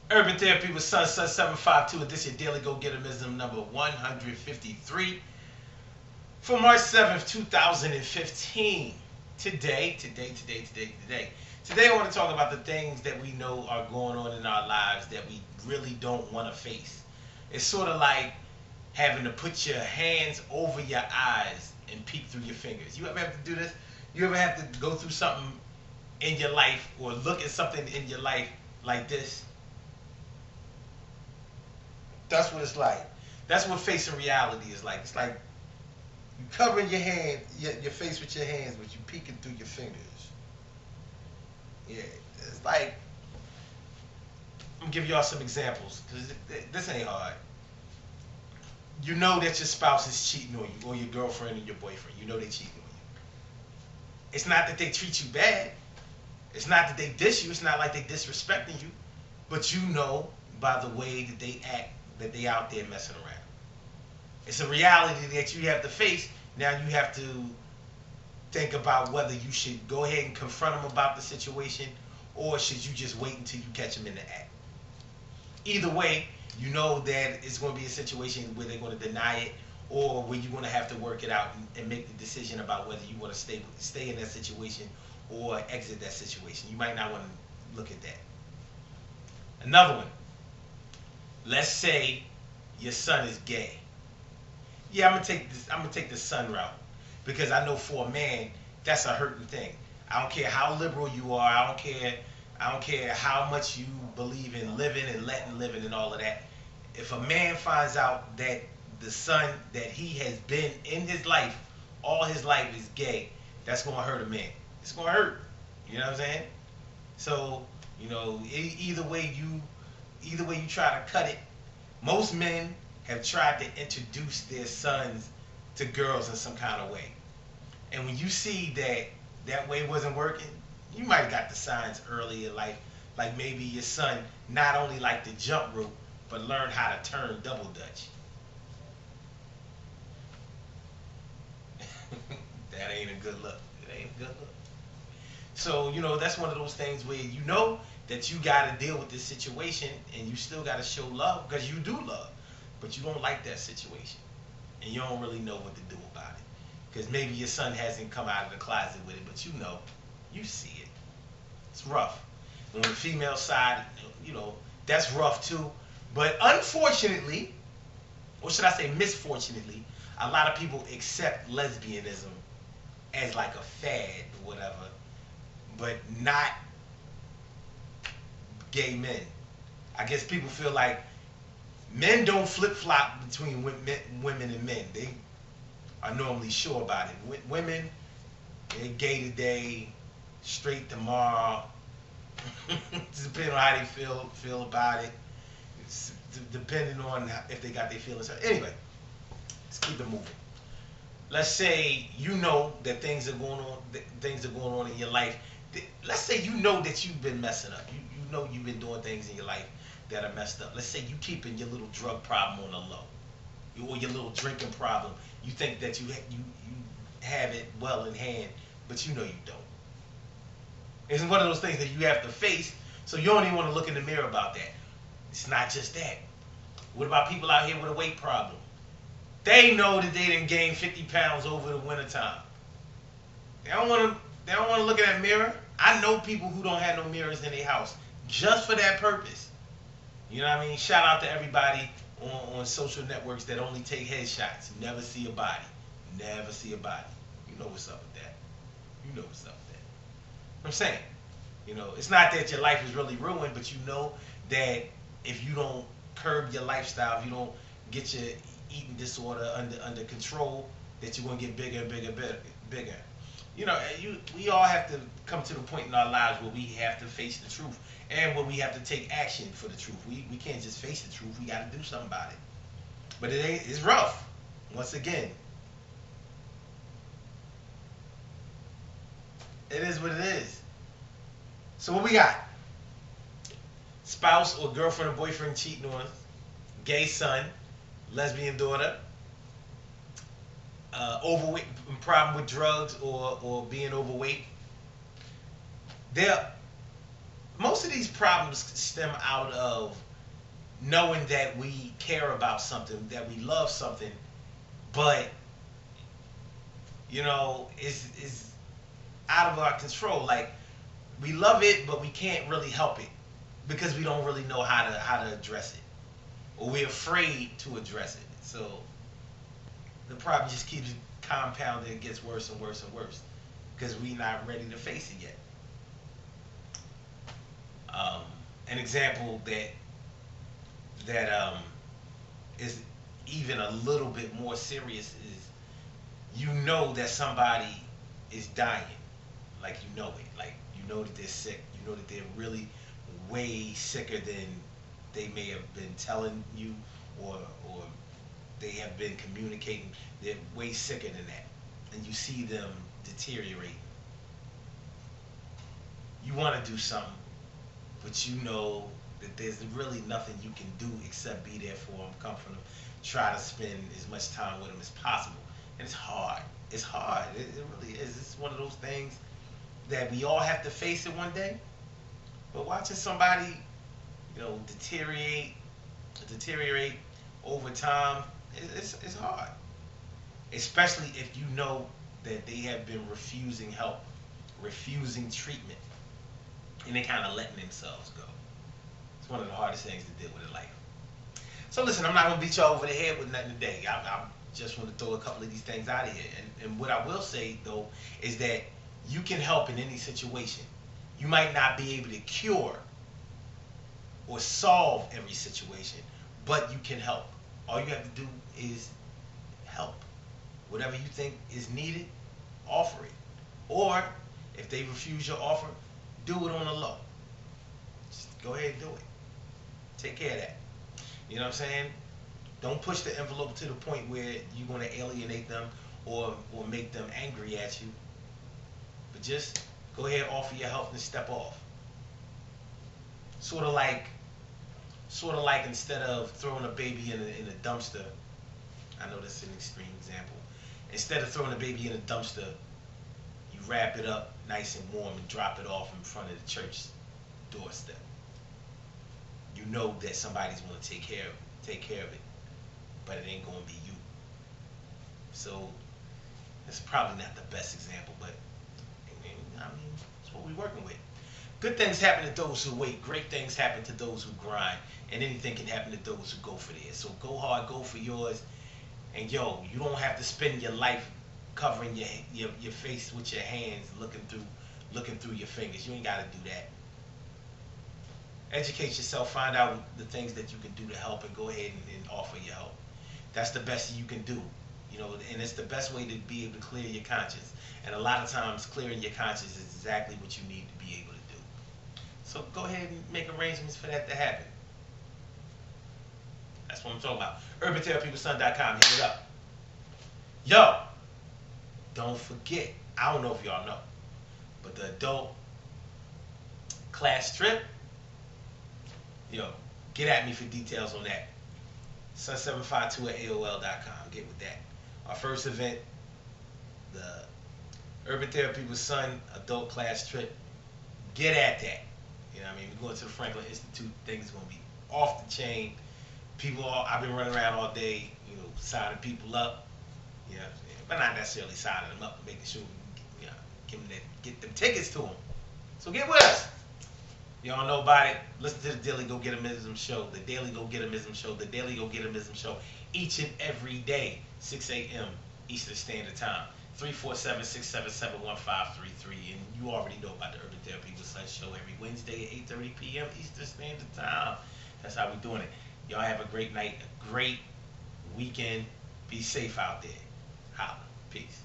Urban Therapy with Sunset 752, and this is your daily Gogetemism number 153 for March 7th, 2015. Today, I want to talk about the things that we know are going on in our lives that we really don't want to face. It's sort of like having to put your hands over your eyes and peek through your fingers. You ever have to do this? You ever have to go through something in your life or look at something in your life like this? That's what it's like. That's what facing reality is like. It's like you covering your hand, your face with your hands, but you peeking through your fingers. Yeah, it's like I'm gonna give y'all some examples because this ain't hard. You know that your spouse is cheating on you, or your girlfriend or your boyfriend. You know they cheating on you. It's not that they treat you bad. It's not that they diss you. It's not like they disrespecting you, but you know by the way that they act that they out there messing around. It's a reality that you have to face. Now you have to think about whether you should go ahead and confront them about the situation, or should you just wait until you catch them in the act. Either way, you know that it's going to be a situation where they're going to deny it, or where you're going to have to work it out and make the decision about whether you want to stay in that situation or exit that situation. You might not want to look at that. Another one. Let's say your son is gay. Yeah, I'm gonna take the son route because I know for a man that's a hurting thing. I don't care how liberal you are. I don't care how much you believe in living and letting living and all of that. If a man finds out that the son that he has been in his life, all his life is gay, that's gonna hurt a man. It's gonna hurt. You know what I'm saying? So either way you try to cut it. Most men have tried to introduce their sons to girls in some kind of way. And when you see that that way wasn't working, you might have got the signs early in life, like maybe your son not only liked the jump rope, but learned how to turn double dutch. That ain't a good look. It ain't a good look. So, that's one of those things where you know that you got to deal with this situation and you still got to show love because you do love, but you don't like that situation and you don't really know what to do about it because maybe your son hasn't come out of the closet with it, but you see it. It's rough. And on the female side, that's rough too. But unfortunately, or should I say misfortunately, a lot of people accept lesbianism as like a fad or whatever, but not gay men. I guess people feel like men don't flip flop between women and men. They are normally sure about it. Women, they're gay today, straight tomorrow. Depending on how they feel about it. It's depending on if they got their feelings hurt. Anyway, let's keep it moving. Let's say you know that things are going on. Things are going on in your life. Let's say you know that you've been messing up. You know you've been doing things in your life that are messed up. Let's say you keeping your little drug problem on the low, or your little drinking problem. You think that you have it well in hand, but you know you don't. It's one of those things that you have to face. So you don't even want to look in the mirror about that. It's not just that. What about people out here with a weight problem? They know that they didn't gain 50 pounds over the wintertime. They don't want to. They don't want to look in that mirror. I know people who don't have no mirrors in their house just for that purpose. You know what I mean? Shout out to everybody on social networks that only take headshots. Never see a body. Never see a body. You know what's up with that. You know what's up with that. I'm saying, it's not that your life is really ruined, but you know that if you don't curb your lifestyle, if you don't get your eating disorder under control, that you're gonna get bigger and bigger, bigger. We all have to come to the point in our lives where we have to face the truth and where we have to take action for the truth. We can't just face the truth. We got to do something about it. But it's rough. Once again, it is what it is. So what we got? Spouse or girlfriend or boyfriend cheating on us, gay son, lesbian daughter, overweight, problem with drugs or being overweight. There Most of these problems stem out of knowing that we care about something, that we love something, but is out of our control. Like, we love it, but we can't really help it because we don't really know how to address it, or we're afraid to address it. So the problem just keeps compounding. It gets worse and worse and worse because we're not ready to face it yet. Um, an example that is even a little bit more serious is, that somebody is dying, like, it, like, that they're sick, that they're really way sicker than they may have been telling you, or they have been communicating. They're way sicker than that, and you see them deteriorate. You want to do something, but you know that there's really nothing you can do except be there for them, comfort them, try to spend as much time with them as possible. And it's hard. It's hard. It really is. It's one of those things that we all have to face it one day. But watching somebody, deteriorate over time, it's hard. Especially if you know that they have been refusing help, refusing treatment, and they kind of letting themselves go. It's one of the hardest things to deal with in life. So listen, I'm not going to beat y'all over the head with nothing today. I just want to throw a couple of these things out of here. And what I will say, though, is that you can help in any situation. You might not be able to cure or solve every situation, but you can help. All you have to do is help. Whatever you think is needed, offer it. Or if they refuse your offer, do it on the low. Just go ahead and do it. Take care of that. You know what I'm saying? Don't push the envelope to the point where you're going to alienate them or make them angry at you. But just go ahead, offer your help, and step off. Sort of like instead of throwing a baby in a dumpster. I know that's an extreme example. Instead of throwing a baby in a dumpster, you wrap it up nice and warm and drop it off in front of the church doorstep. You know that somebody's going to take care of it, but it ain't going to be you. So it's probably not the best example, but I mean, that's what we're working with. Good things happen to those who wait. Great things happen to those who grind. And anything can happen to those who go for theirs. So go hard, go for yours. And you don't have to spend your life covering your face with your hands, looking through your fingers. You ain't got to do that. Educate yourself, find out the things that you can do to help, and go ahead and offer your help. That's the best you can do. And it's the best way to be able to clear your conscience. And a lot of times, clearing your conscience is exactly what you need to be able to do. So go ahead and make arrangements for that to happen. That's what I'm talking about. UrbanTherapyWithSon.com. Hit it up. Yo, don't forget, I don't know if y'all know, but the adult class trip, get at me for details on that. Sun752@AOL.com. Get with that. Our first event, the Urban Therapy with Son adult class trip. Get at that. We're going to the Franklin Institute. Things are going to be off the chain. I've been running around all day, signing people up. But not necessarily signing them up, but making sure we get them tickets to them. So get with us. Y'all know about it. Listen to the Daily Gogetemism Show. The Daily Gogetemism Show. The Daily Gogetemism Show. Each and every day, 6 a.m. Eastern Standard Time. 347-677-1533. And you already know about the Urban Therapy with Son Show every Wednesday at 8:30 p.m. Eastern Standard Time. That's how we're doing it. Y'all have a great night, a great weekend. Be safe out there. Holla. Peace.